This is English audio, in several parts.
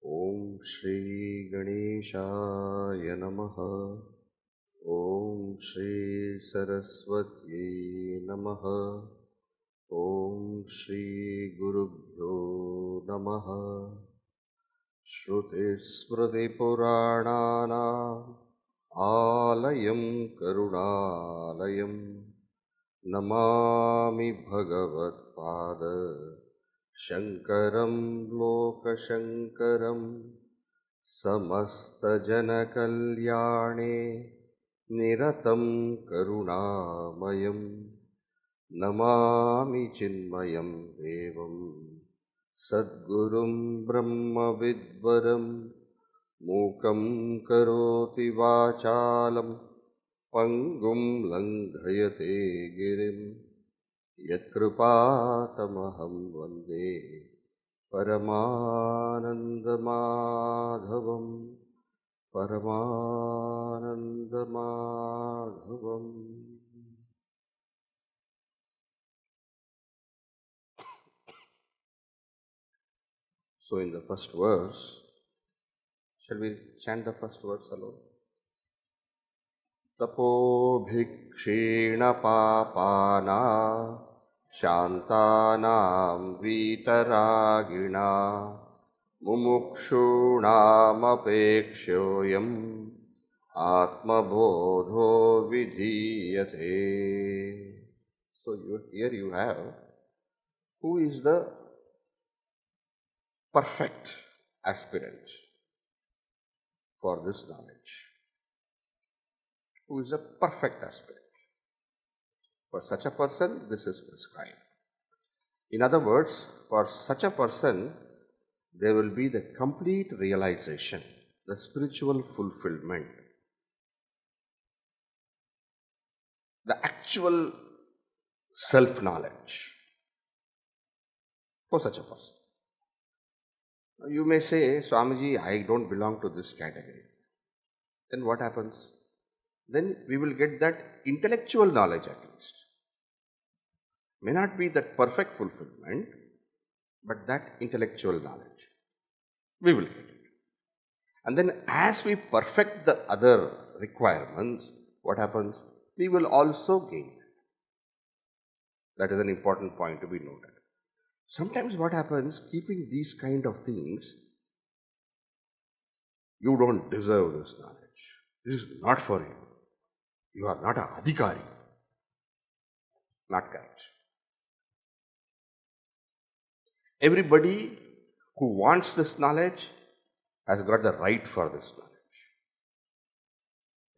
Om Shri Ganeshaya Namaha. Om Shri Saraswati Namaha. Om Shri Gurubhyo Namaha. Shruti Smriti Purana Alayam Karunalayam Namami Bhagavat Pada Shankaram Lokashankaram Samasta Jana Kalyane Niratam Karunamayam Namami Chinmayam Devam Sadgurum Brahma Vidvaram Mukam Karoti Vachalam Pangum Langhayate Girim Yatkrupatamaham Vande Paramanandamadhavam Paramanandamadhavam. So in the first verse, shall we chant the first verse alone? Tapo bhikshena papana shantanam vitaragina mumukshunam apekshoyam Atmabodho vidhiyate. So here you have who is the perfect aspirant for this knowledge. Who is a perfect aspirant? For such a person, this is prescribed. In other words, for such a person, there will be the complete realization, the spiritual fulfillment, the actual self-knowledge for such a person. You may say, Swamiji, I don't belong to this category. Then what happens? Then we will get that intellectual knowledge at least. May not be that perfect fulfillment, but that intellectual knowledge. We will get it. And then as we perfect the other requirements, what happens? We will also gain. That is an important point to be noted. Sometimes what happens, keeping these kind of things, you don't deserve this knowledge. This is not for you. You are not an adhikari. Not correct. Everybody who wants this knowledge has got the right for this knowledge.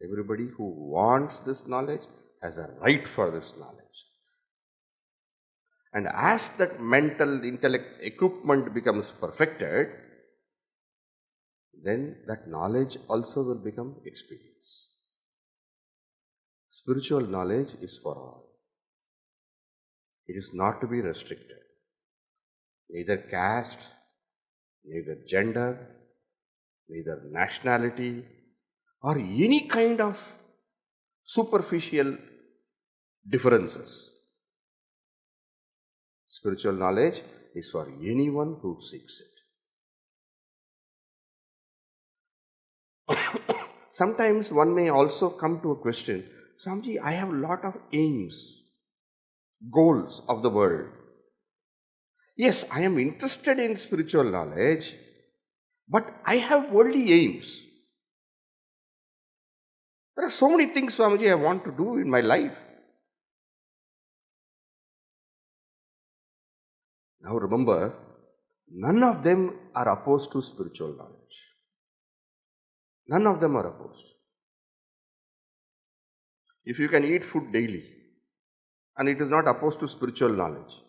Everybody who wants this knowledge has a right for this knowledge. And as that mental intellect equipment becomes perfected, then that knowledge also will become experience. Spiritual knowledge is for all. It is not to be restricted. Neither caste, neither gender, neither nationality, or any kind of superficial differences. Spiritual knowledge is for anyone who seeks it. Sometimes one may also come to a question, Swamiji, I have a lot of aims, goals of the world. Yes, I am interested in spiritual knowledge, but I have worldly aims. There are so many things, Swamiji, I want to do in my life. Now remember, none of them are opposed to spiritual knowledge. None of them are opposed. If you can eat food daily, and it is not opposed to spiritual knowledge,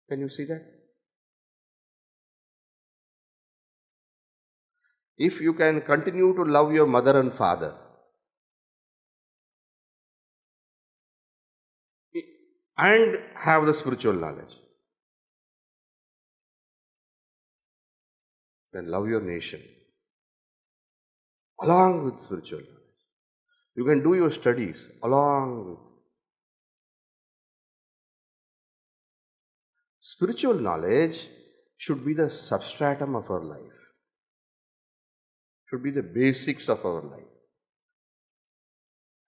can you see that? If you can continue to love your mother and father, and have the spiritual knowledge, then love your nation along with spiritual knowledge. You can do your studies along with spiritual knowledge. should be the substratum of our life, should be the basics of our life.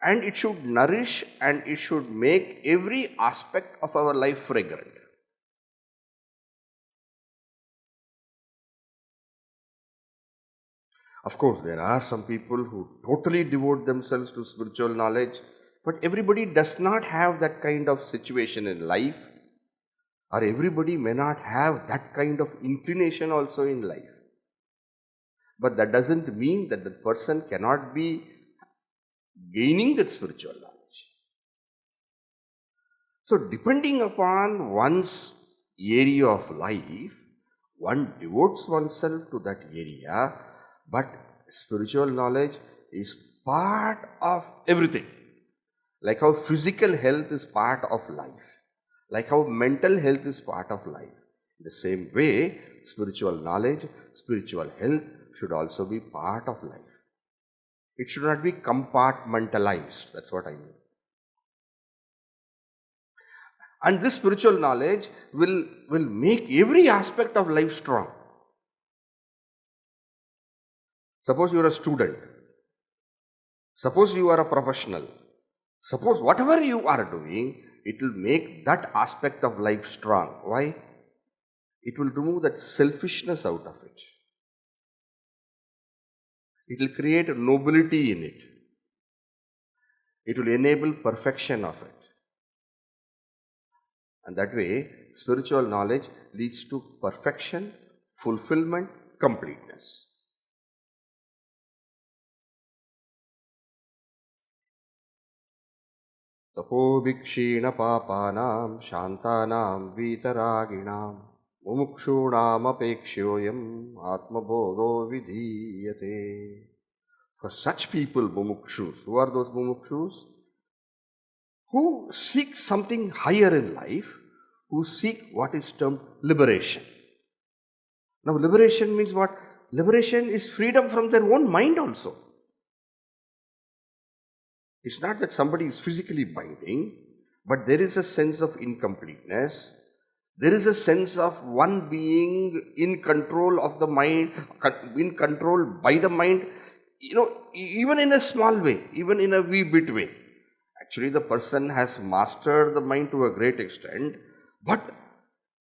And it should nourish and it should make every aspect of our life fragrant. Of course, there are some people who totally devote themselves to spiritual knowledge, but everybody does not have that kind of situation in life, or everybody may not have that kind of inclination also in life. But that doesn't mean that the person cannot be gaining that spiritual knowledge. So depending upon one's area of life, one devotes oneself to that area, but spiritual knowledge is part of everything. Like how physical health is part of life, like how mental health is part of life. In the same way, spiritual knowledge, spiritual health should also be part of life. It should not be compartmentalized. That's what I mean. And this spiritual knowledge will make every aspect of life strong. Suppose you are a student. Suppose you are a professional. Suppose whatever you are doing, it will make that aspect of life strong. Why? It will remove that selfishness out of it. It will create nobility in it. It will enable perfection of it. And that way, spiritual knowledge leads to perfection, fulfillment, completeness. Tapo bhikshena papanam shantanam vitaraginam mumukshunam apekshoyam Atmabodha vidiyate. For such people, mumukshus, who are those mumukshus? Who seek something higher in life, who seek what is termed liberation. Now liberation means what? Liberation is freedom from their own mind also. It's not that somebody is physically binding, but there is a sense of incompleteness. There is a sense of one being in control of the mind, in control by the mind, even in a small way, even in a wee bit way. Actually, the person has mastered the mind to a great extent, but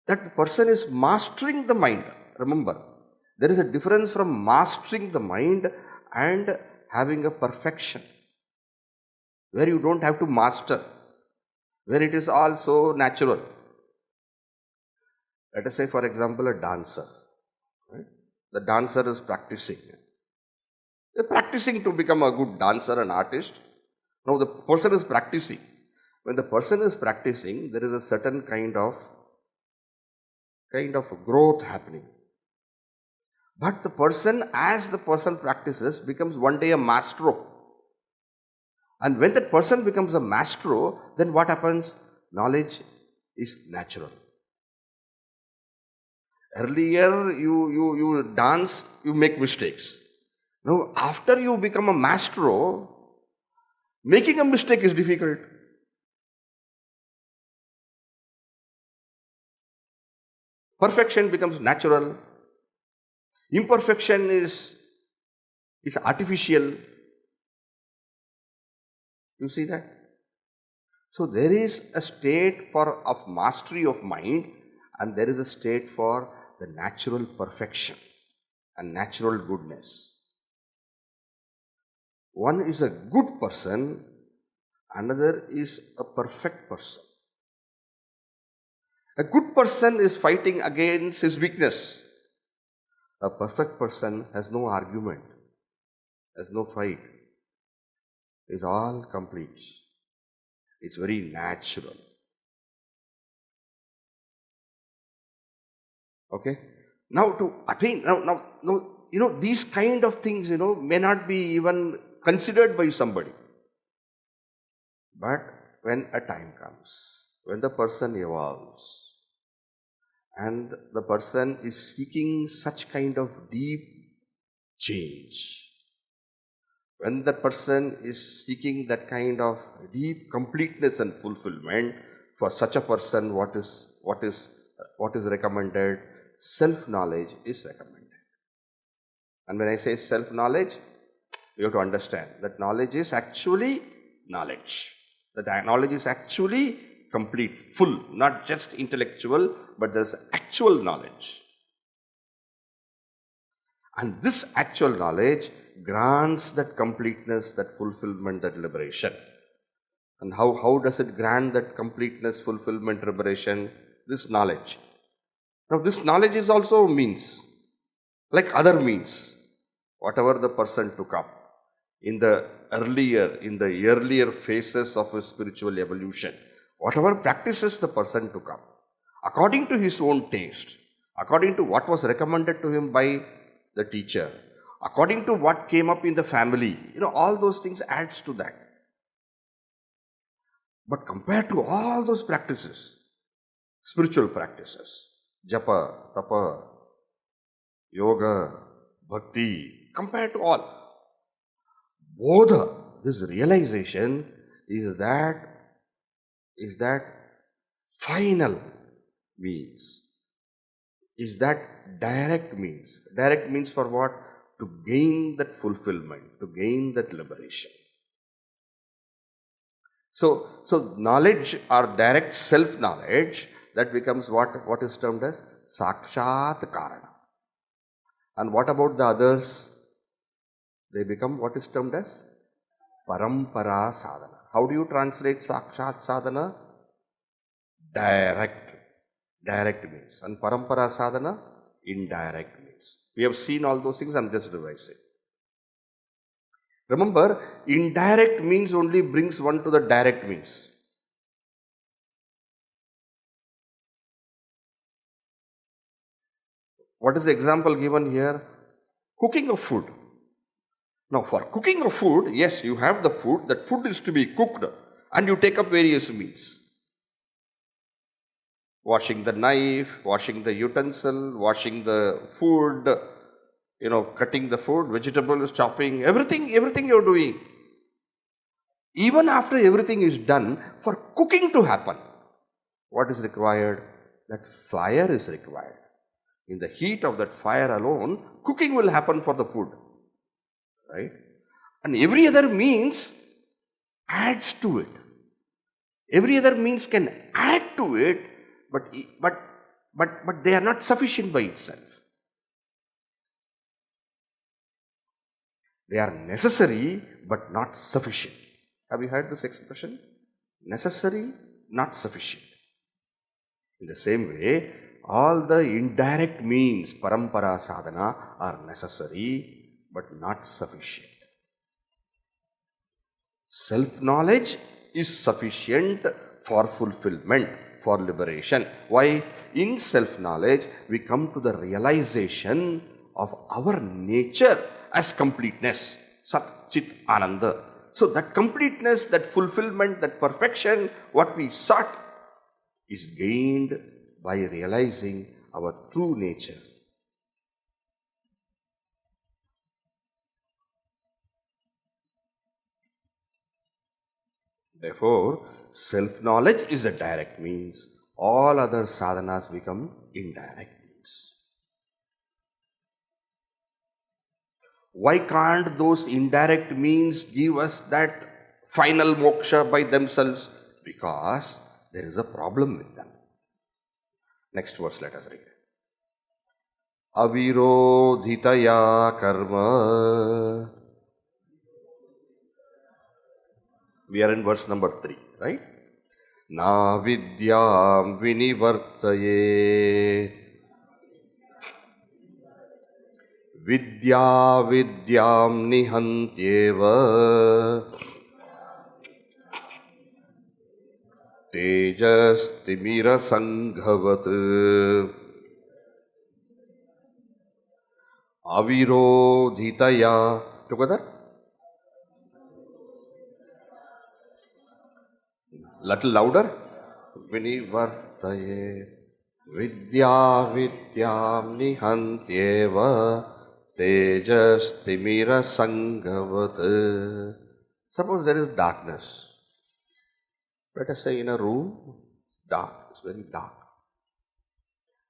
that person is mastering the mind. Remember, there is a difference from mastering the mind and having a perfection, where you don't have to master, where it is all so natural. Let us say, for example, a dancer. Right? The dancer is practicing. They're practicing to become a good dancer, an artist. Now the person is practicing. When the person is practicing, there is a certain kind of growth happening. But the person, as the person practices, becomes one day a maestro. And when that person becomes a maestro, then what happens? Knowledge is natural. Earlier, you dance, you make mistakes. Now, after you become a maestro, making a mistake is difficult. Perfection becomes natural. Imperfection is artificial. You see that? So there is a state of mastery of mind, and there is a state for the natural perfection and natural goodness. One is a good person, another is a perfect person. A good person is fighting against his weakness. A perfect person has no argument, has no fight. It's all complete. It's very natural. Okay? Now to attain, these kind of things, may not be even considered by somebody. But when a time comes, when the person evolves, and the person is seeking such kind of deep change, when the person is seeking that kind of deep completeness and fulfillment, for such a person, what is recommended? self-knowledge is recommended. And when I say self-knowledge, you have to understand that knowledge is actually knowledge. That knowledge is actually complete, full, not just intellectual, but there's actual knowledge. And this actual knowledge grants that completeness, that fulfillment, that liberation. And how does it grant that completeness, fulfillment, liberation? This knowledge. Now this knowledge is also means, like other means, whatever the person took up in the earlier phases of his spiritual evolution, whatever practices the person took up, according to his own taste, according to what was recommended to him by the teacher, according to what came up in the family, all those things adds to that. But compared to all those practices, spiritual practices, japa, tapa, yoga, bhakti, compared to all, bodha, this realization is that final means, is that direct means. Direct means for what? To gain that fulfillment, to gain that liberation. So knowledge or direct self-knowledge, that becomes what is termed as sakshat karana. And what about the others? They become what is termed as parampara sadhana. How do you translate sakshat sadhana? Direct means. And parampara sadhana? Indirect means. We have seen all those things, I am just revising. Remember, indirect means only brings one to the direct means. What is the example given here? Cooking of food. Now for cooking of food, yes, you have the food, that food is to be cooked, and you take up various means. Washing the knife, washing the utensil, washing the food, cutting the food, vegetables, chopping, everything you're doing. Even after everything is done, for cooking to happen, what is required? That fire is required. In the heat of that fire alone, cooking will happen for the food. Right? And every other means adds to it. Every other means can add to it, but they are not sufficient by itself. They are necessary but not sufficient. Have you heard this expression? Necessary, not sufficient. In the same way, all the indirect means, parampara sadhana, are necessary but not sufficient. Self-knowledge is sufficient for fulfillment, for liberation. Why? In self-knowledge, we come to the realization of our nature as completeness, Sat Chit Ananda. So that completeness, that fulfillment, that perfection, what we sought, is gained by realizing our true nature. Therefore, self-knowledge is a direct means. All other sadhanas become indirect means. Why can't those indirect means give us that final moksha by themselves? Because there is a problem with them. Next verse, let us read. A-virodhi-tayaa karma. We are in verse number 3, right? Na-vidyaam vi-ni-vartayet. Vidyaa-vidyaam nihantyeva. Tejah timira-sangha-vat. A-virodhi-tayaa. Together? Little louder. Vi-ni-vartayet. Vidyaa-vidyaam nihantyeva. Tejah timira-sangha-vat. Suppose there is darkness. Let us say in a room, dark, it's very dark.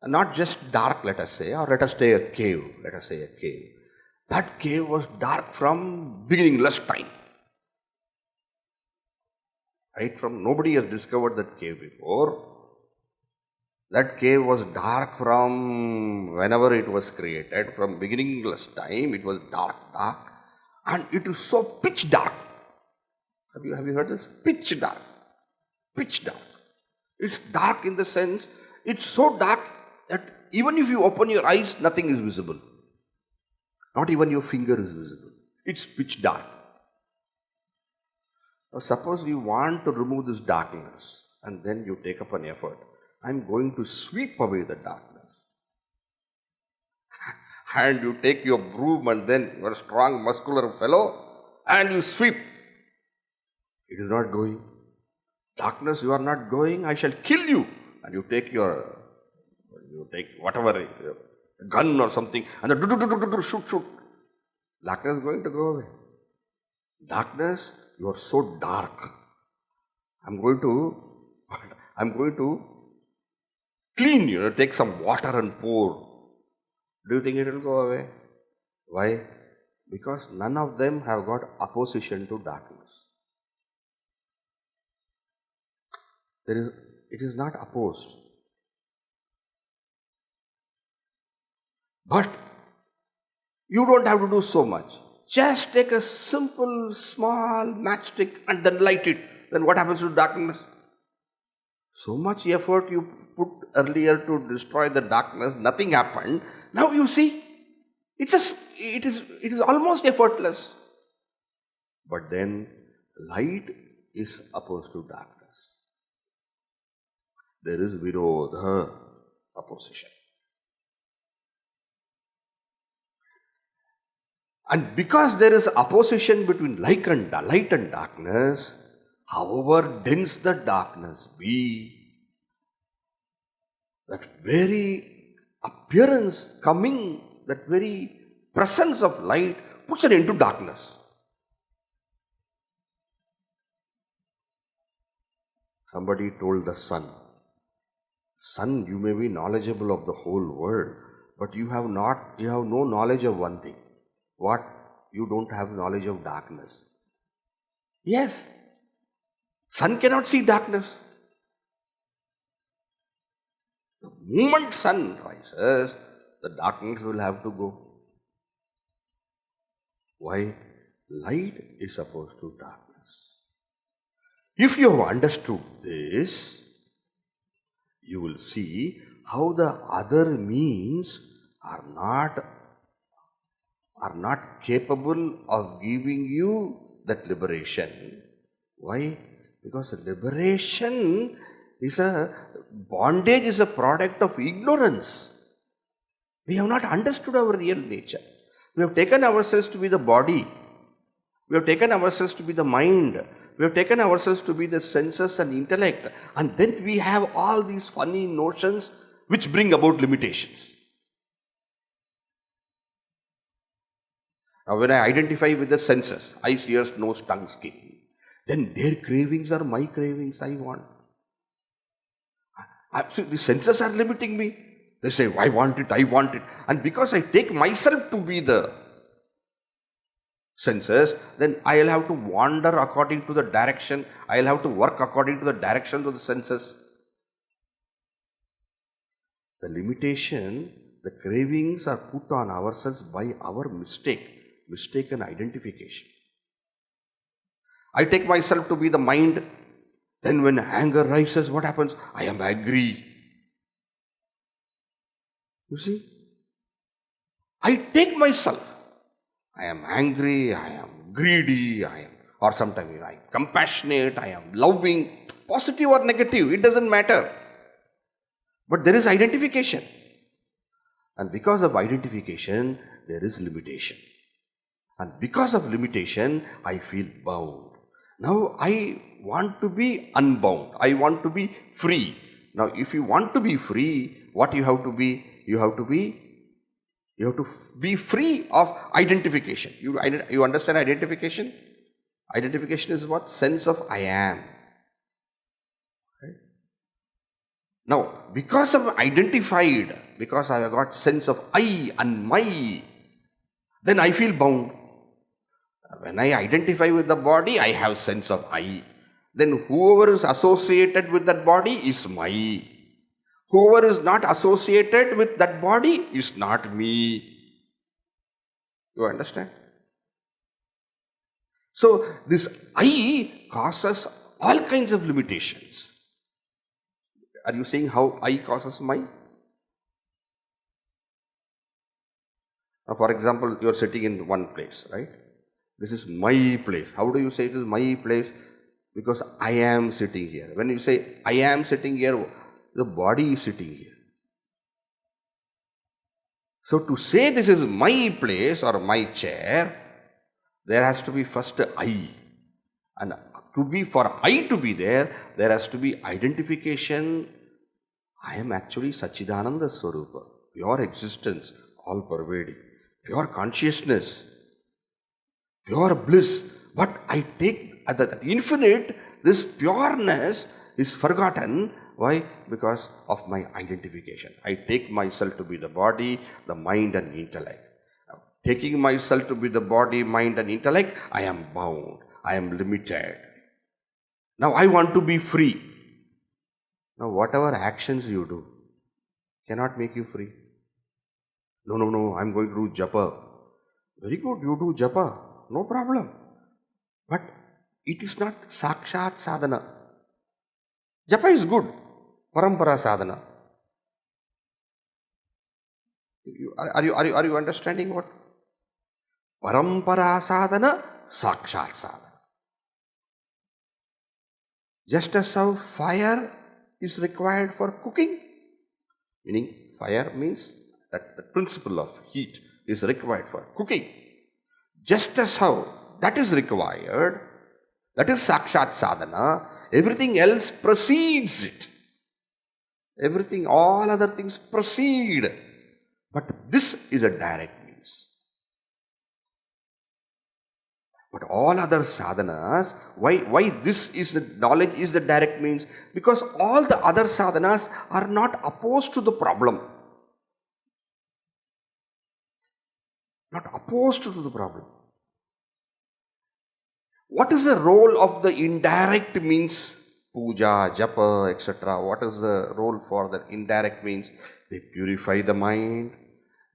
Not just dark, let us say, or let us say a cave. Let us say a cave. That cave was dark from beginningless time. Right from nobody has discovered that cave before. That cave was dark from whenever it was created, from beginningless time. It was dark, and it is so pitch dark. Have you heard this? Pitch dark. Pitch dark. It's dark in the sense, it's so dark that even if you open your eyes, nothing is visible. Not even your finger is visible. It's pitch dark. Now suppose you want to remove this darkness, and then you take up an effort. I'm going to sweep away the darkness. And you take your broom, and then you're a strong, muscular fellow, and you sweep. It is not going. Darkness, you are not going, I shall kill you. And you take whatever, a gun or something, and then shoot. Darkness is going to go away. Darkness, you are so dark. I'm going to clean you, take some water and pour. Do you think it will go away? Why? Because none of them have got opposition to darkness. It is not opposed. But you don't have to do so much. Just take a simple, small matchstick and then light it. Then what happens to darkness? So much effort you put earlier to destroy the darkness, nothing happened. Now you see, it is almost effortless. But then light is opposed to darkness. There is virodha, opposition. And because there is opposition between light and darkness, however dense the darkness be, that very appearance coming, that very presence of light puts it into darkness. Somebody told the sun, "Sun, you may be knowledgeable of the whole world, but you have no knowledge of one thing." What? You don't have knowledge of darkness. Yes, sun cannot see darkness. The moment sun rises, the darkness will have to go. Why? Light is opposed to darkness. If you have understood this, you will see how the other means are not capable of giving you that liberation. Why? Because liberation bondage is a product of ignorance. We have not understood our real nature. We have taken ourselves to be the body. We have taken ourselves to be the mind. We have taken ourselves to be the senses and intellect. And then we have all these funny notions which bring about limitations. Now when I identify with the senses, eyes, ears, nose, tongue, skin, then their cravings are my cravings, I want. The senses are limiting me. They say, I want it. And because I take myself to be the senses, then I'll have to wander according to the direction. I'll have to work according to the direction of the senses. The limitation, the cravings are put on ourselves by our mistaken identification. I take myself to be the mind. Then when anger rises, what happens? I am angry. You see? I take myself. I am angry, I am greedy, or sometimes I am compassionate, I am loving, positive or negative, it doesn't matter. But there is identification. And because of identification, there is limitation. And because of limitation, I feel bound. Now I want to be unbound. I want to be free. Now if you want to be free, what you have to be? You have to be free of identification. You understand identification? Identification is what? Sense of I am. Right? Now, because I'm identified, because I have got sense of I and my, then I feel bound. When I identify with the body, I have sense of I. Then whoever is associated with that body is my. Whoever is not associated with that body is not me. You understand? So this I causes all kinds of limitations. Are you saying how I causes my? Now, for example, you are sitting in one place, right? This is my place. How do you say it is my place? Because I am sitting here. When you say I am sitting here, the body is sitting here. So to say this is my place or my chair, there has to be first I. And for I to be there has to be identification. I am actually Satchidananda Swarupa, pure existence, all pervading, pure consciousness, pure bliss. But I take at the infinite, this pureness is forgotten. Why? Because of my identification. I take myself to be the body, the mind and intellect. Taking myself to be the body, mind and intellect, I am bound. I am limited. Now I want to be free. Now whatever actions you do cannot make you free. No, I am going to do japa. Very good, you do japa. No problem. But it is not sakshat sadhana. Japa is good. Parampara sadhana. Are you understanding what? Parampara sadhana, sakshat sadhana. Just as how fire is required for cooking, meaning fire means that the principle of heat is required for cooking. Just as how that is required, that is sakshat sadhana, everything else precedes it. Everything, all other things proceed. But this is a direct means. But all other sadhanas, why this is the knowledge is the direct means? Because all the other sadhanas are not opposed to the problem. Not opposed to the problem. What is the role of the indirect means? Puja, japa, etc. What is the role for the indirect means? They purify the mind.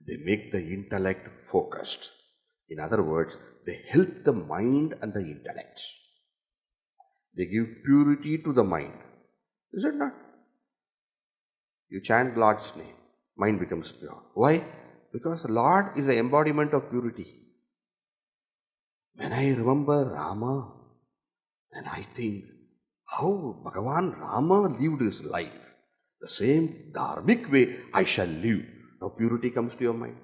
They make the intellect focused. In other words, they help the mind and the intellect. They give purity to the mind. Is it not? You chant Lord's name, mind becomes pure. Why? Because Lord is the embodiment of purity. When I remember Rama, then I think how Bhagavan Rama lived his life. The same dharmic way I shall live. Now purity comes to your mind.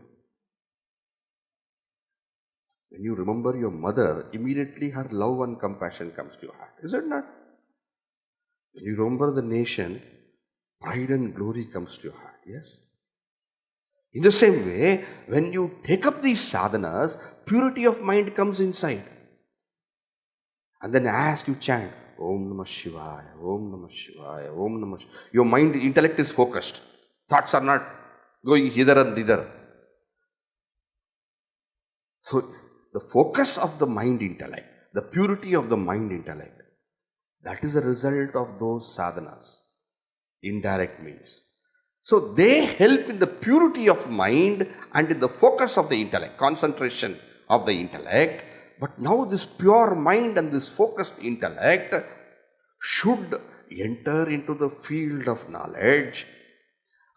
When you remember your mother, immediately her love and compassion comes to your heart. Is it not? When you remember the nation, pride and glory comes to your heart. Yes? In the same way, when you take up these sadhanas, purity of mind comes inside. And then as you chant, Om Namah Shivaya, Om Namah Shivaya, Om Namah Shivaya, your mind, intellect is focused. Thoughts are not going hither and thither. So, the focus of the mind intellect, the purity of the mind intellect, that is the result of those sadhanas, indirect means. So they help in the purity of mind and in the focus of the intellect, concentration of the intellect. But now this pure mind and this focused intellect should enter into the field of knowledge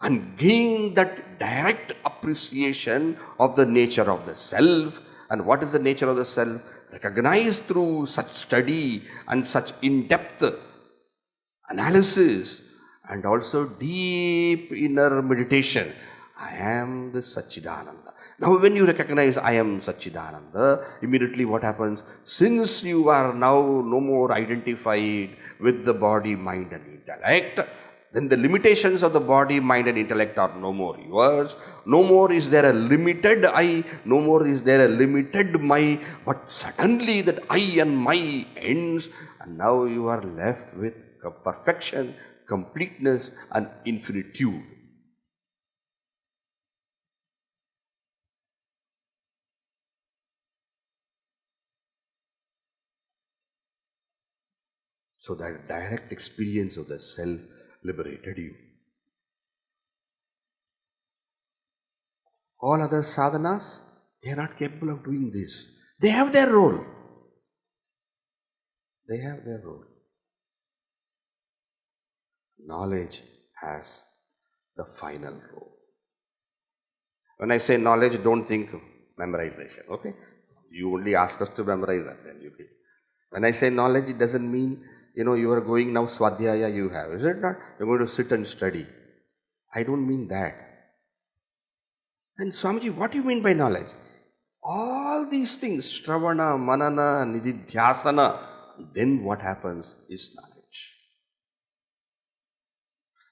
and gain that direct appreciation of the nature of the self. And what is the nature of the self? Recognized through such study and such in-depth analysis and also deep inner meditation. I am the Satchidananda. Now when you recognize I am Satchidananda, immediately what happens? Since you are now no more identified with the body, mind and intellect, then the limitations of the body, mind and intellect are no more yours. No more is there a limited I, no more is there a limited my, but suddenly that I and my ends, and now you are left with perfection, completeness and infinitude. So that direct experience of the self liberated you. All other sadhanas, they are not capable of doing this. They have their role. They have their role. Knowledge has the final role. When I say knowledge, don't think memorization, okay? You only ask us to memorize and then you get. When I say knowledge, it doesn't mean, you are going now swadhyaya you have. Is it not? You're going to sit and study. I don't mean that. Then Swamiji, what do you mean by knowledge? All these things, Shravana, Manana, Nididhyasana, then what happens is knowledge.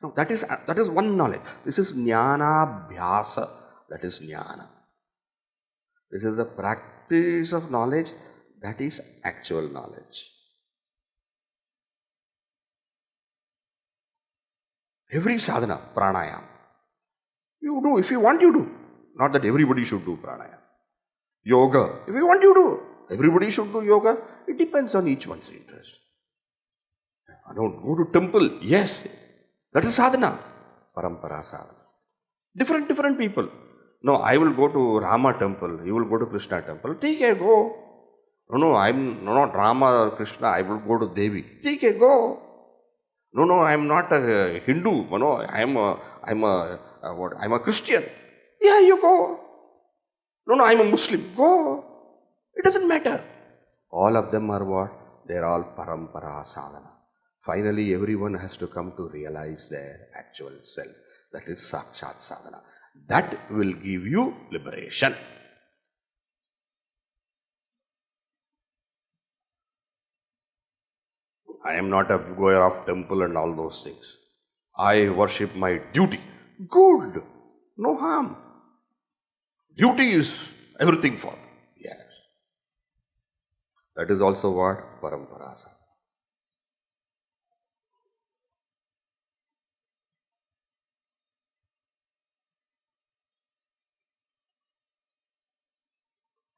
No, that is one knowledge. This is jnana-bhyasa, that is jnana. This is the practice of knowledge, that is actual knowledge. Every sadhana, pranayam. You do, if you want, you do. Not that everybody should do pranayam. Yoga, if you want, you do. Everybody should do yoga. It depends on each one's interest. I don't go to temple. Yes, that is sadhana. Parampara sadhana. Different people. No, I will go to Rama temple. You will go to Krishna temple. Take a go. No, I'm not Rama or Krishna. I will go to Devi. Take a go. No, I'm not a Hindu. No, I'm a Christian. Yeah, you go. No, I'm a Muslim. Go. It doesn't matter. All of them are what? They're all parampara sadhana. Finally, everyone has to come to realize their actual self. That is sakshat sadhana. That will give you liberation. I am not a goer of temple and all those things. I worship my duty. Good. No harm. Duty is everything for me. Yes. That is also what? Parampara sadhana.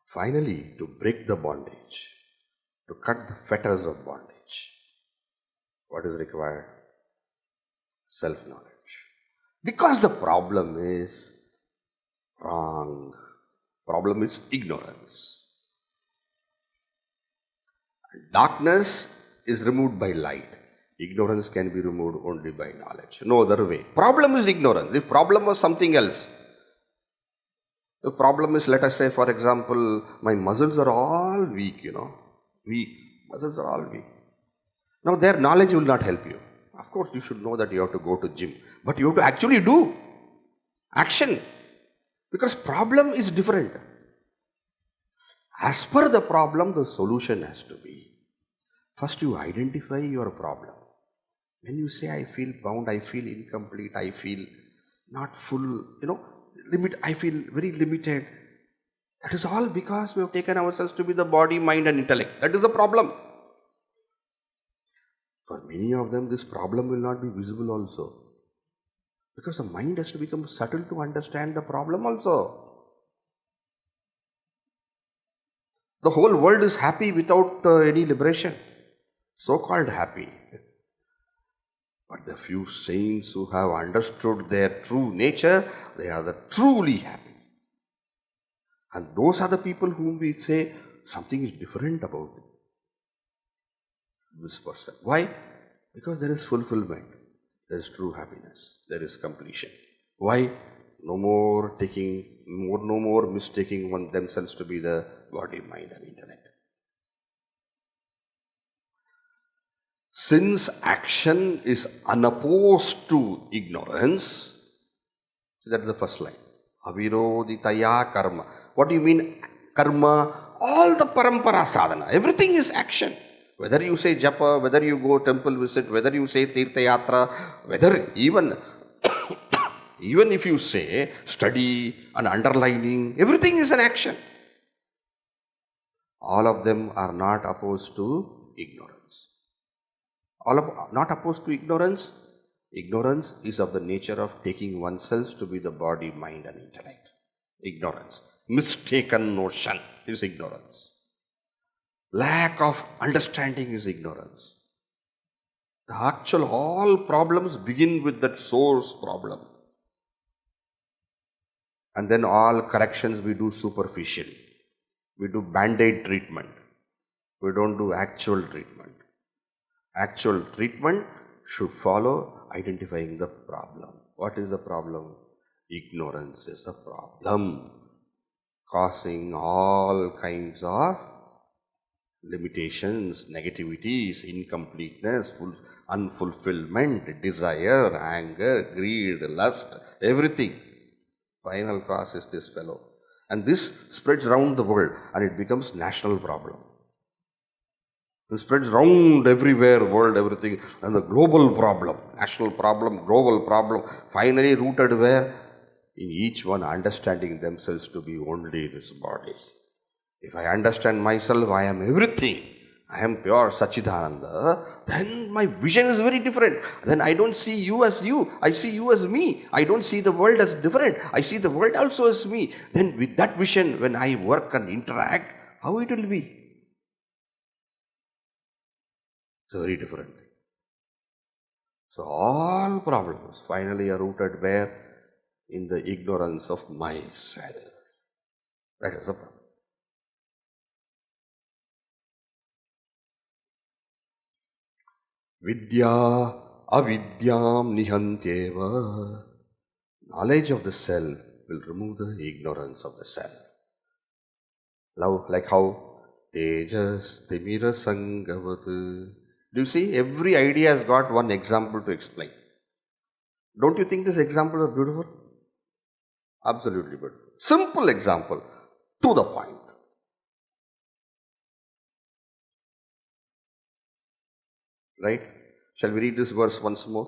Finally, to break the bondage, to cut the fetters of bondage, what is required? Self-knowledge. Because the problem is wrong. Problem is ignorance. Darkness is removed by light. Ignorance can be removed only by knowledge. No other way. Problem is ignorance. If problem was something else, the problem is, let us say, for example, my muscles are all weak, weak. Muscles are all weak. Now, their knowledge will not help you. Of course, you should know that you have to go to gym. But you have to actually do action. Because problem is different. As per the problem, the solution has to be. First, you identify your problem. When you say, I feel bound, I feel incomplete, I feel not full, I feel very limited. That is all because we have taken ourselves to be the body, mind and intellect. That is the problem. For many of them, this problem will not be visible also. Because the mind has to become subtle to understand the problem also. The whole world is happy without any liberation. So-called happy. But the few saints who have understood their true nature, they are the truly happy. And those are the people whom we say something is different about this person. Why? Because there is fulfillment. There is true happiness. There is completion. Why? No more mistaking themselves to be the body, mind and intellect. Since action is unopposed to ignorance, so that is the first line. A-virodhi-tayaa karma. What do you mean karma? All the parampara sadhana. Everything is action. Whether you say japa, whether you go temple visit, whether you say tirtha yatra, whether even if you say study and underlining, everything is an action. All of them are not opposed to ignorance. Not opposed to ignorance, Ignorance is of the nature of taking oneself to be the body, mind and intellect. Ignorance. Mistaken notion is ignorance. Lack of understanding is ignorance. The actual all problems begin with that source problem. And then all corrections we do superficially. We do band-aid treatment. We don't do actual treatment. Actual treatment should follow identifying the problem. What is the problem? Ignorance is the problem, causing all kinds of limitations, negativities, incompleteness, unfulfillment, desire, anger, greed, lust, everything. Final cause is this fellow. And this spreads around the world and it becomes national problem. It spreads around everywhere, world, everything, and the global problem, national problem, global problem, finally rooted where? In each one understanding themselves to be only this body. If I understand myself, I am everything. I am pure Sachidananda, then my vision is very different. Then I don't see you as you, I see you as me. I don't see the world as different, I see the world also as me. Then with that vision, when I work and interact, how it will be? It's very different. So all problems finally are rooted where? In the ignorance of myself. That is the problem. Vidyaa, avidyaam, nihanti. Knowledge of the self will remove the ignorance of the self. Like how tejah, timira-sangha-vat. Do you see? Every idea has got one example to explain. Don't you think this example is beautiful? Absolutely beautiful. Simple example, to the point. Right? Shall we read this verse once more?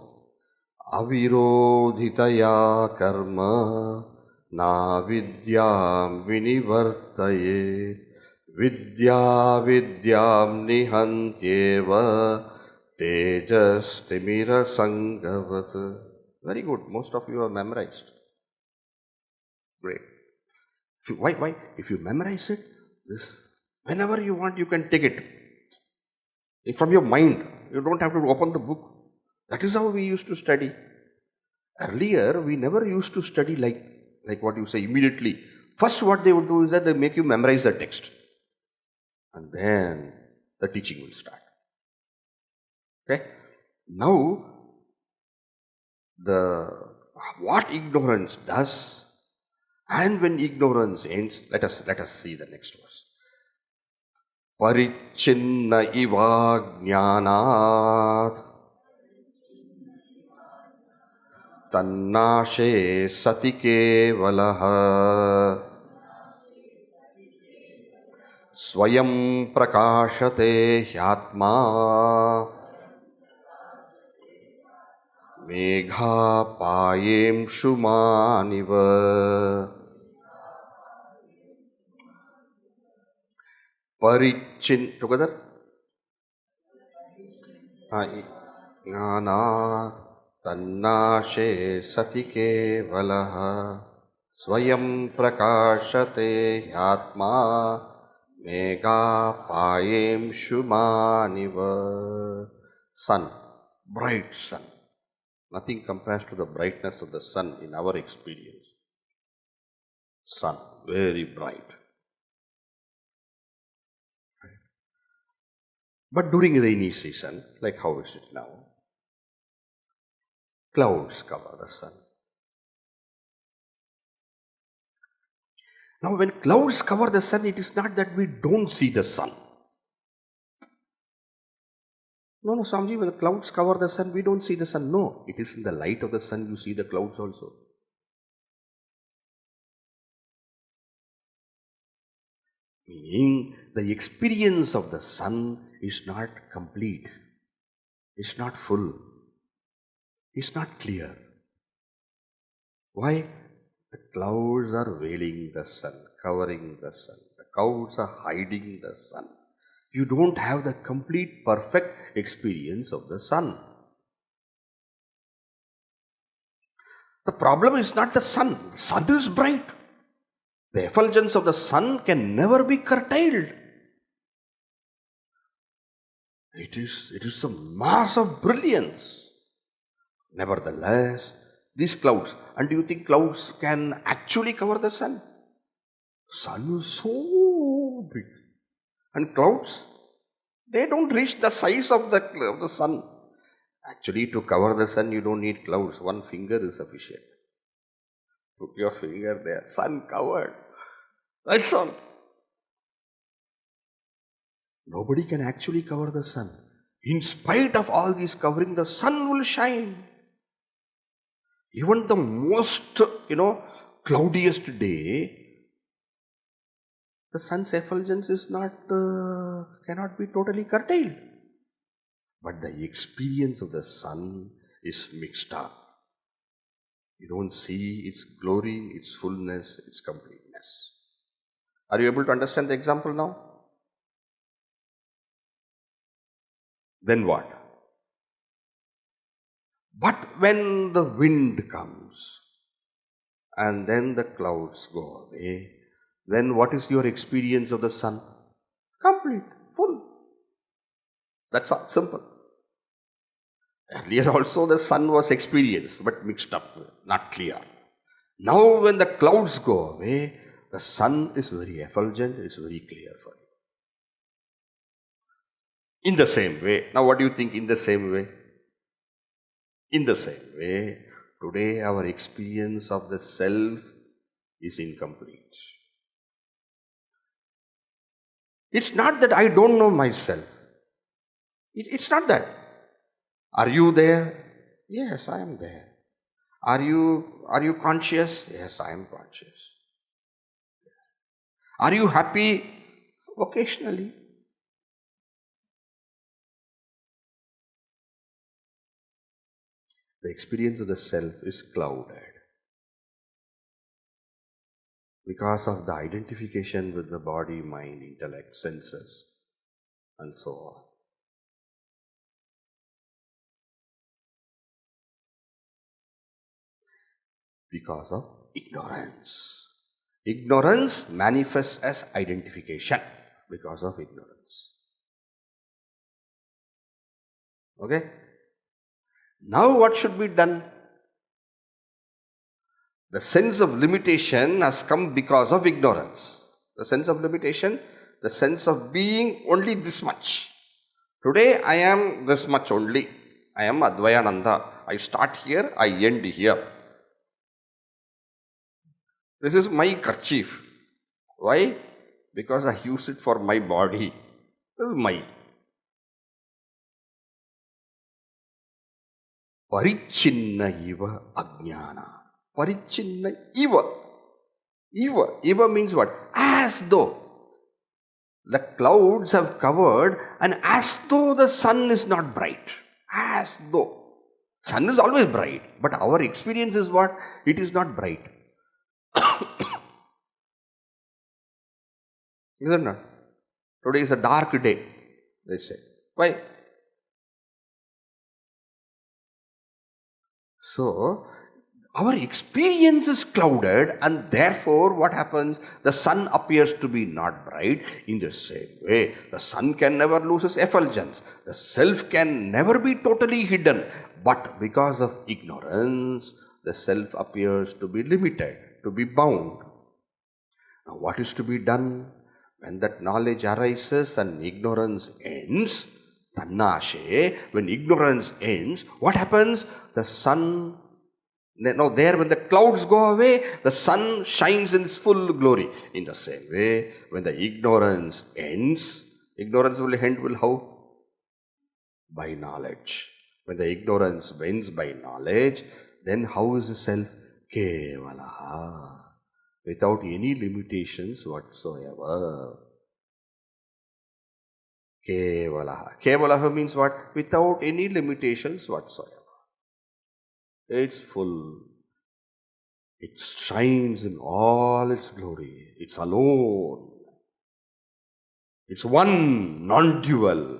A-virodhi-tayaa karma na vidyaam vi-ni-vartayet vidyaam nihanti tejah timira-sangha-vat. Very good. Most of you have memorized. Great. Why? If you memorize it, whenever you want, you can take it from your mind. You don't have to open the book. That is how we used to study. Earlier, we never used to study like what you say immediately. First, what they would do is that they make you memorize the text. And then the teaching will start. Okay? Now, what ignorance does, and when ignorance ends, let us see the next verse. Paricchhinnah ajnaanaat naashe sati kevalah swayam prakaashate aatmaa meghaa-paaye amshumaan. Paricchhinnah, together? Ajnaanaat naashe sati kevalah swayam prakaashate aatmaa meghaa-paaye amshumaan. Sun, bright sun. Nothing compares to the brightness of the sun in our experience. Sun, very bright. But during rainy season, like how is it now? Clouds cover the sun. Now when clouds cover the sun, it is not that we don't see the sun. No, Swamiji, when the clouds cover the sun, we don't see the sun. No, it is in the light of the sun you see the clouds also. Meaning, the experience of the sun is not complete. It's not full. It's not clear. Why? The clouds are veiling the sun, covering the sun. The clouds are hiding the sun. You don't have the complete, perfect experience of the sun. The problem is not the sun. The sun is bright. The effulgence of the sun can never be curtailed. It is a mass of brilliance. Nevertheless, these clouds, and do you think clouds can actually cover the sun? Sun is so big. And clouds, they don't reach the size of the sun. Actually, to cover the sun, you don't need clouds. One finger is sufficient. Put your finger there, sun covered. That's all. Nobody can actually cover the sun. In spite of all this covering, the sun will shine. Even the most, cloudiest day, the sun's effulgence is cannot be totally curtailed. But the experience of the sun is mixed up. You don't see its glory, its fullness, its completeness. Are you able to understand the example now? Then what? But when the wind comes and then the clouds go away, then what is your experience of the sun? Complete, full. That's all, simple. Earlier also the sun was experienced but mixed up, not clear. Now when the clouds go away, the sun is very effulgent, it's very clear for you. In the same way, now what do you think in the same way? In the same way, today our experience of the self is incomplete. It's not that I don't know myself. It's not that. Are you there? Yes, I am there. Are you conscious? Yes, I am conscious. Are you happy? Occasionally. The experience of the self is clouded because of the identification with the body, mind, intellect, senses, and so on. Because of ignorance. Ignorance manifests as identification because of ignorance. Okay? Now what should be done? The sense of limitation has come because of ignorance. The sense of limitation, the sense of being only this much. Today I am this much only. I am Advayananda. I start here, I end here. This is my kerchief. Why? Because I use it for my body. This is my. Paricchhinnah iva ajnaanaat. Paricchhinnah iva. Iva means what? As though. The clouds have covered and as though the sun is not bright. As though. Sun is always bright. But our experience is what? It is not bright. Is it not? Today is a dark day, they say. Why? So, our experience is clouded and therefore what happens? The sun appears to be not bright. In the same way, the sun can never lose its effulgence. The self can never be totally hidden. But because of ignorance, the self appears to be limited, to be bound. Now what is to be done? When that knowledge arises and ignorance ends, naashe, when ignorance ends, what happens? The sun, when the clouds go away, the sun shines in its full glory. In the same way, when the ignorance ends, ignorance will end how? By knowledge. When the ignorance ends by knowledge, then how is the self? Kevalah. Without any limitations whatsoever. Kevalah. Kevalah means what? Without any limitations whatsoever. It's full. It shines in all its glory. It's alone. It's one, non-dual.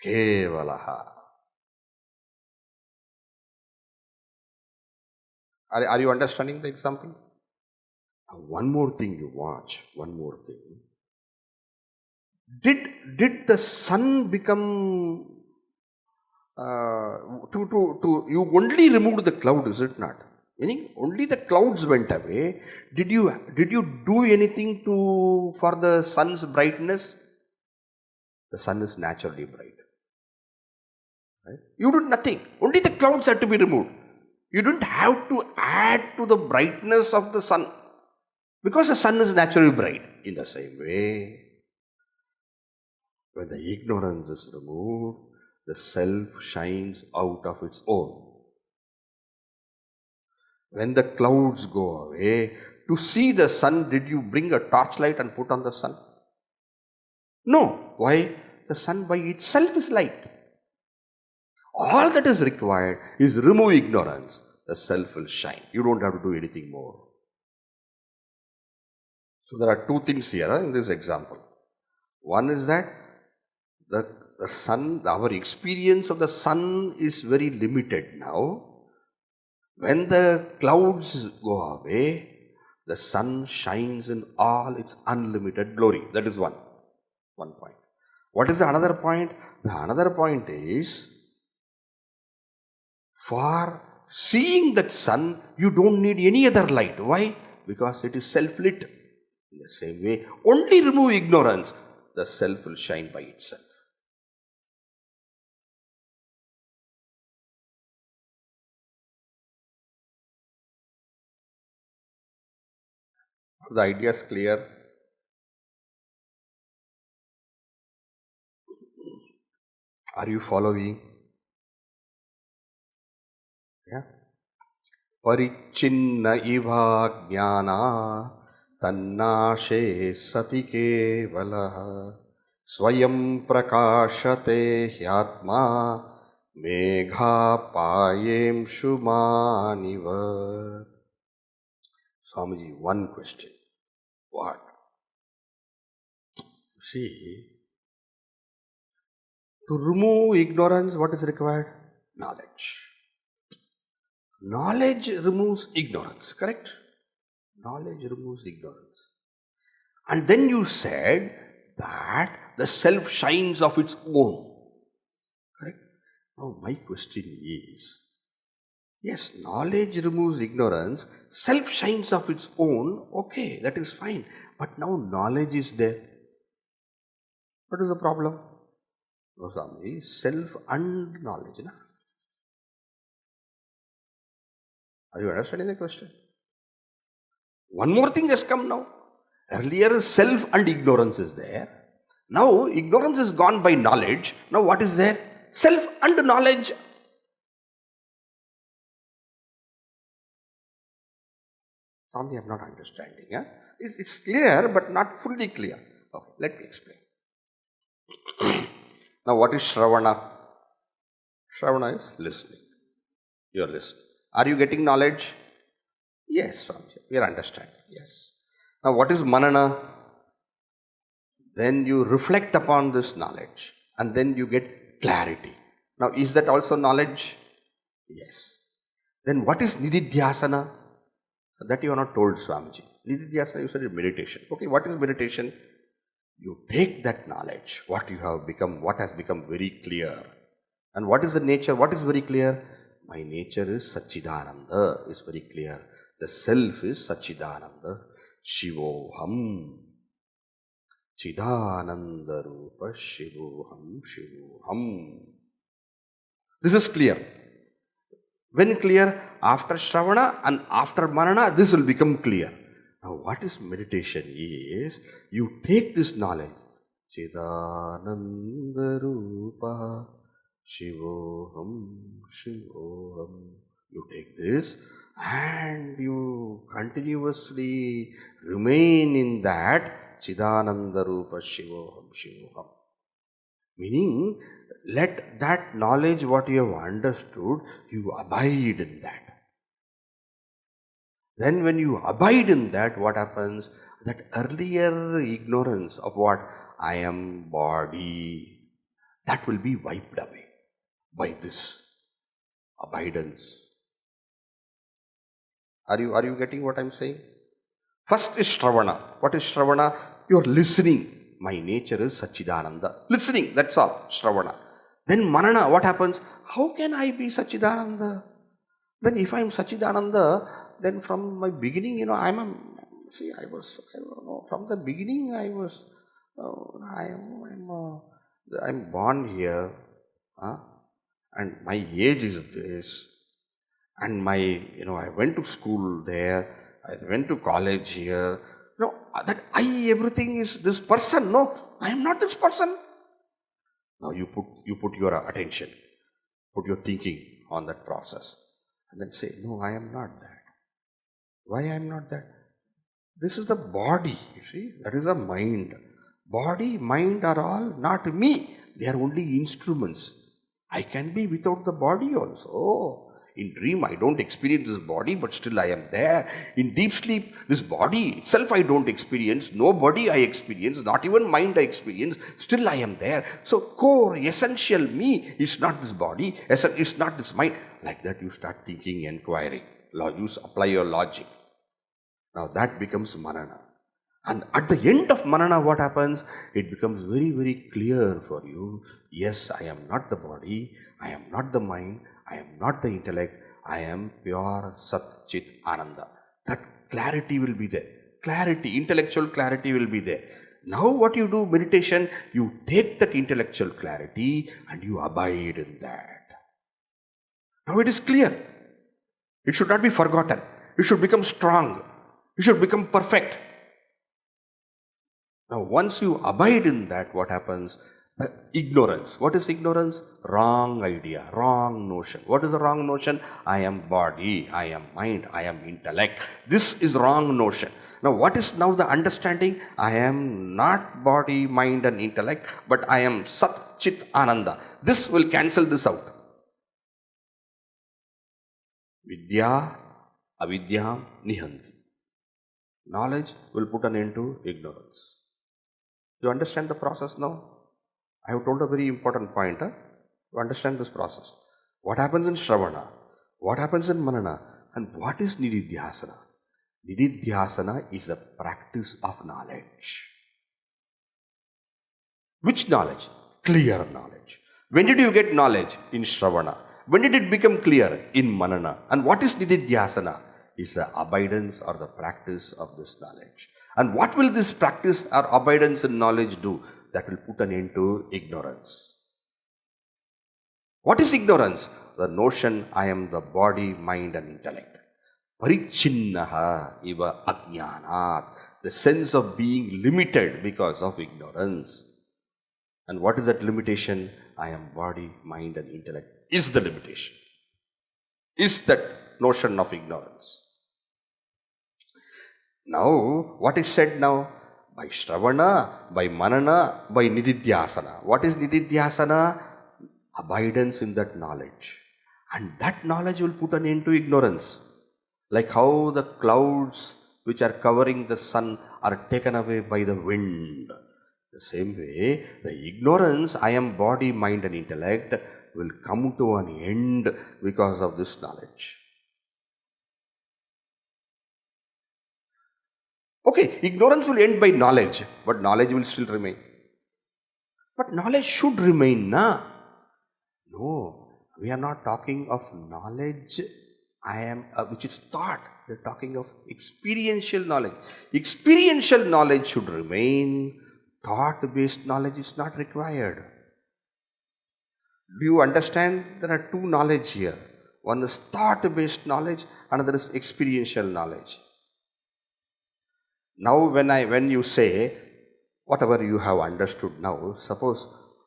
Kevalah. Are you understanding the example? Now, one more thing you watch, one more thing. Did the sun become you only removed the cloud, is it not? Meaning only the clouds went away. Did you do anything for the sun's brightness? The sun is naturally bright. Right? You did nothing. Only the clouds had to be removed. You didn't have to add to the brightness of the sun, because the sun is naturally bright. In the same way, when the ignorance is removed, the self shines out of its own. When the clouds go away, to see the sun, did you bring a torchlight and put on the sun? No. Why? The sun by itself is light. All that is required is remove ignorance. The self will shine. You don't have to do anything more. So there are two things here in this example. One is that the sun, our experience of the sun is very limited now. When the clouds go away, the sun shines in all its unlimited glory. That is one point. What is the another point? The another point is, for seeing that sun, you don't need any other light. Why? Because it is self-lit. In the same way, only remove ignorance, the self will shine by itself. The idea is clear. Are you following? Yeah. Paricchhinnah iva jnana naashe sati kevalah swayam prakaashate aatmaa meghaa-paaye amshumaan. Swamiji, one question. What? See, to remove ignorance, what is required? Knowledge. Knowledge removes ignorance, correct? Knowledge removes ignorance. And then you said that the self shines of its own, correct? Now my question is, yes, knowledge removes ignorance, self shines of its own, okay, that is fine. But now knowledge is there. What is the problem? No, Swami, self and knowledge. Na? Are you understanding the question? One more thing has come now. Earlier, self and ignorance is there. Now, ignorance is gone by knowledge. Now, what is there? Self and knowledge. Swami, I am not understanding. Eh? It's clear, but not fully clear. Okay, let me explain. Now, what is Shravana? Shravana is listening. You are listening. Are you getting knowledge? Yes, Swamiji, we are understanding. Yes. Now, what is Manana? Then you reflect upon this knowledge and then you get clarity. Now, is that also knowledge? Yes. Then what is Nididhyasana? That you are not told, Swamiji. Nididhyasana, you said meditation. Okay, what is meditation? You take that knowledge, what you have become, what has become very clear. And what is the nature? What is very clear? My nature is Satchidananda, is very clear. The self is Satchidananda. Shivoham. Chidananda Rupa Shivoham Shivoham. This is clear. When clear? After Shravana and after Manana, this will become clear. Now, what is meditation is, you take this knowledge, Chidananda Rupa Shivoham Shivoham. You take this and you continuously remain in that Chidananda Rupa Shivoham Shivoham. Meaning, let that knowledge what you have understood, you abide in that. Then when you abide in that, what happens? That earlier ignorance of what I am body, that will be wiped away by this abidance. Are you getting what I'm saying? First is Shravana. What is Shravana? You are listening. My nature is Sachidananda. Listening, that's all, Shravana. Then Manana, what happens? How can I be Sachidananda? Then if I am Sachidananda, then from my beginning, from the beginning I was, I'm born here, and my age is this, and I went to school there, I went to college here. No, that everything is this person. No, I am not this person. Now you put your attention, put your thinking on that process, and then say, no, I am not that. Why I am not that? This is the body, you see, that is the mind. Body, mind are all not me. They are only instruments. I can be without the body also. In dream, I don't experience this body, but still I am there. In deep sleep, this body itself I don't experience. No body I experience, not even mind I experience. Still I am there. So core, essential me is not this body, it's not this mind. Like that you start thinking, inquiring. Apply your logic. Now that becomes manana. And at the end of manana, what happens? It becomes very, very clear for you. Yes, I am not the body, I am not the mind, I am not the intellect, I am pure Sat Chit Ananda. That clarity will be there. Clarity, intellectual clarity will be there. Now what you do, meditation, you take that intellectual clarity and you abide in that. Now it is clear. It should not be forgotten. It should become strong. It should become perfect. Now once you abide in that, what happens? Ignorance. What is ignorance? Wrong idea, wrong notion. What is the wrong notion? I am body, I am mind, I am intellect. This is wrong notion. Now what is now the understanding? I am not body, mind and intellect, but I am Sat Chit Ananda. This will cancel this out. Vidyaa, avidyaam, nihanti. Knowledge will put an end to ignorance. You understand the process now? I have told a very important point. To understand this process. What happens in Shravana? What happens in Manana? And what is Nididhyasana? Nididhyasana is a practice of knowledge. Which knowledge? Clear knowledge. When did you get knowledge? In Shravana. When did it become clear? In Manana. And what is Nididhyasana? Is the abidance or the practice of this knowledge. And what will this practice or abidance in knowledge do? That will put an end to ignorance. What is ignorance? The notion I am the body, mind and intellect. Paricchhinnah iva ajnaanaat. The sense of being limited because of ignorance. And what is that limitation? I am body, mind and intellect is the limitation. Is that notion of ignorance. Now, what is said now? By Shravana, by Manana, by Nididhyasana. What is Nididhyasana? Abidance in that knowledge. And that knowledge will put an end to ignorance. Like how the clouds which are covering the sun are taken away by the wind. The same way, the ignorance, I am body, mind and intellect, will come to an end because of this knowledge. Okay, ignorance will end by knowledge, but knowledge will still remain. But knowledge should remain, na? No, we are not talking of knowledge which is thought. We are talking of experiential knowledge. Experiential knowledge should remain. Thought-based knowledge is not required. Do you understand? There are two knowledge here. One is thought-based knowledge, another is experiential knowledge. Now when you say, whatever you have understood now, suppose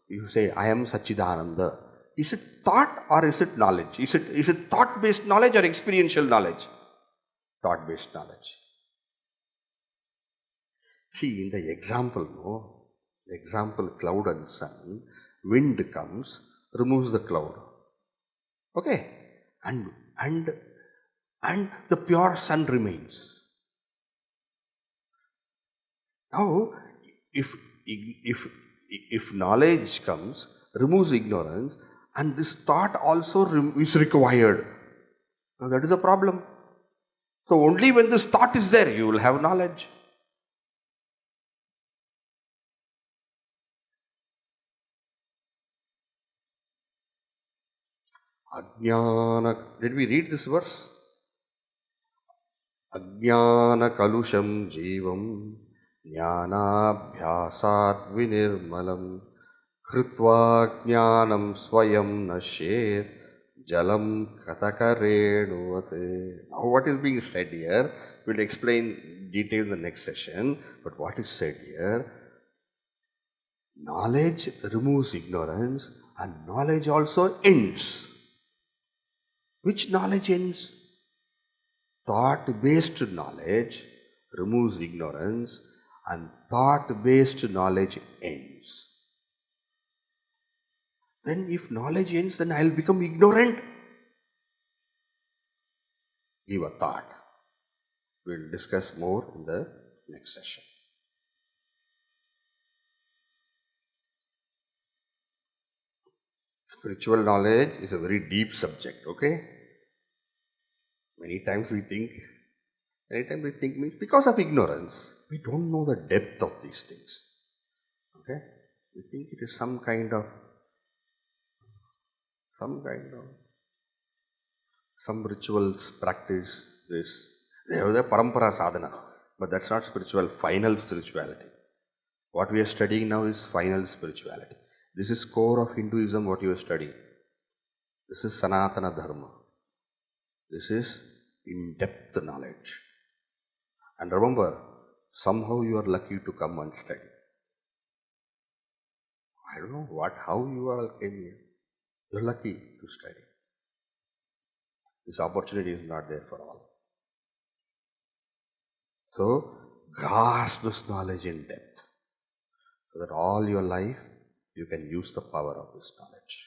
you say, I am Sachidananda. Is it thought or is it knowledge? Is it thought-based knowledge or experiential knowledge? Thought-based knowledge. See, in the example, cloud and sun, wind comes, removes the cloud. Okay? And the pure sun remains. Now, if knowledge comes, removes ignorance, and this thought also is required. Now that is a problem. So only when this thought is there, you will have knowledge. Ajnana. Did we read this verse? Ajnana kalusham jivam jnanabhyasat vinirmalam krutva jnanam swayam nashet jalam katakarenuvate. Now what is being said here, we'll explain detail in the next session, but what is said here, knowledge removes ignorance and knowledge also ends. Which knowledge ends? Thought-based knowledge removes ignorance and thought-based knowledge ends. Then if knowledge ends, then I will become ignorant. Give a thought. We will discuss more in the next session. Spiritual knowledge is a very deep subject, okay? Many times we think means because of ignorance, we don't know the depth of these things. Okay? We think it is some rituals, practice, this. They have the parampara sadhana, but that's not spiritual, final spirituality. What we are studying now is final spirituality. This is core of Hinduism, what you are studying. This is Sanatana Dharma. This is in-depth knowledge. And remember, somehow you are lucky to come and study. I don't know how you all came here. You are lucky to study. This opportunity is not there for all. So, grasp this knowledge in depth, so that all your life you can use the power of this knowledge.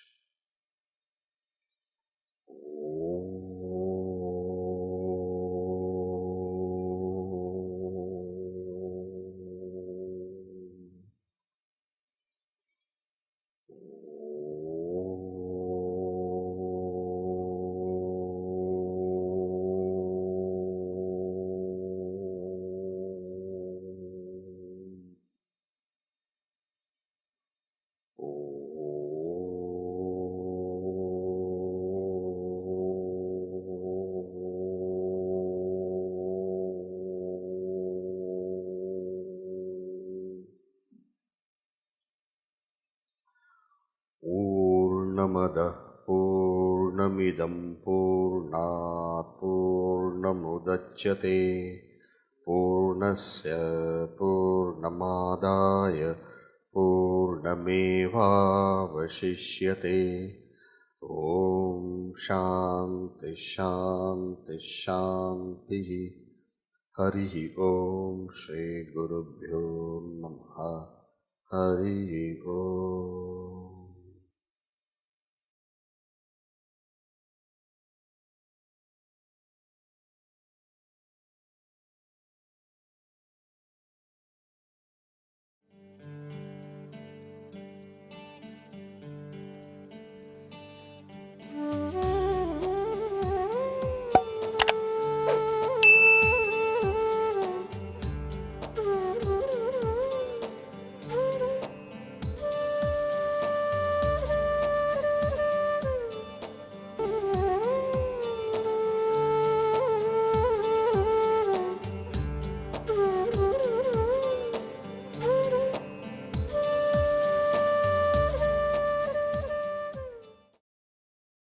Purnamada Purnamidam Purnat Purnamudachyate Purnasya Purnamadaya Purnameva Vashishyate. Om Shanti Shanti Shanti. Harihi Om Shri Gurubhyo Namaha. Harihi Om.